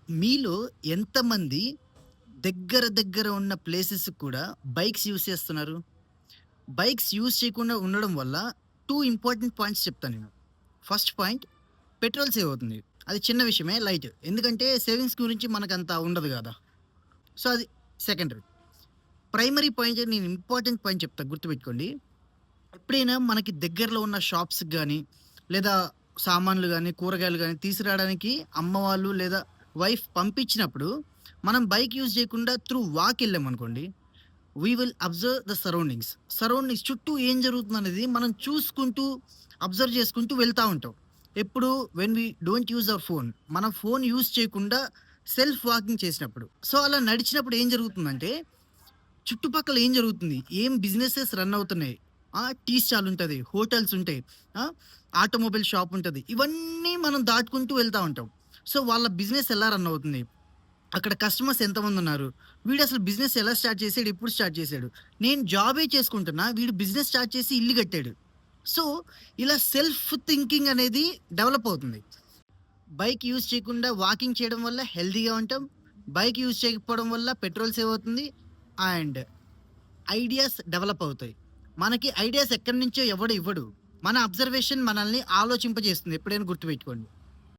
మీలో ఎంతమంది దగ్గర దగ్గర ఉన్న ప్లేసెస్‌కి కూడా బైక్స్ యూజ్ చేస్తున్నారు? బైక్స్ యూజ్ చేయకుండా ఉండడం వల్ల 2 ఇంపార్టెంట్ పాయింట్స్ చెప్తాను నేను. ఫస్ట్ పాయింట్ పెట్రోల్ సేవ్ అవుతుంది. అది చిన్న విషయమే లైట్. ఎందుకంటే సేవింగ్స్ గురించి మనకంత ఉండదు గదా! సో, అది సెకండరీ. ప్రైమరీ పాయింట్ నేను ఇంపార్టెంట్ పాయింట్ చెప్తా గుర్తుపెట్టుకోండి. ఎప్పుడైనా మనకి దగ్గరలో ఉన్న షాప్స్‌కి గాని, లేదా సామాన్లు గాని, కూరగాయలు గాని తీసుకురావడానికి అమ్మ వాళ్ళు లేదా వైఫ్ పంపించినప్పుడు, మనం బైక్ యూజ్ చేయకుండా త్రూ వాక్ ఎళ్ళామనుకోండి, we will observe the surroundings. Surroundings చుట్టూ ఏం జరుగుతుందనేది మనం చూసుకుంటూ, అబ్జర్వ్ చేసుకుంటూ వెళ్తా ఉంటాం. ఎప్పుడు when we don't use our phone. మన ఫోన్ యూజ్ చేయకుండా సెల్ఫ్ వాకింగ్ చేసినప్పుడు. సో, అలా నడిచినప్పుడు ఏం జరుగుతుందంటే చుట్టుపక్కల ఏం జరుగుతుంది? ఏం బిజినెసెస్ రన్ అవుతున్నాయి? టీ స్టాల్ ఉంటది. హోటల్స్ ఉంటాయి. ఆ! ఆటోమొబైల్ షాప్ ఉంటది. ఇవన్నీ మనం దాటుకుంటూ వెళ్తా ఉంటాం. సో, వాళ్ళ బిజినెస్ ఎలా రన్ అవుతుంది? అక్కడ కస్టమర్స్ ఎంతమందున్నారు? వీడసలు బిజినెస్ ఎలా స్టార్ట్ చేసాడు? ఎప్పుడు స్టార్ట్ చేసాడు? నేను జాబే చేసుకుంటున్నా. వీడు బిజినెస్ స్టార్ట్ చేసి ఇల్లు కట్టాడు. సో, ఇలా సెల్ఫ్ థింకింగ్ అనేది డెవలప్ అవుతుంది. బైక్ యూజ్ చేయకుండా వాకింగ్ చేయడం వల్ల హెల్తీగా ఉంటాం. బైక్ యూజ్ చేయకపోవడం వల్ల పెట్రోల్ సేవ్ అవుతుంది. అండ్ ఐడియాస్ డెవలప్ అవుతాయి. మనకి ఐడియాస్ ఎక్కడి నుంచో ఎవడు ఇవ్వడు. మన అబ్జర్వేషన్ మనల్ని ఆలోచింపజేస్తుంది. ఎప్పుడైనా గుర్తుపెట్టుకోండి.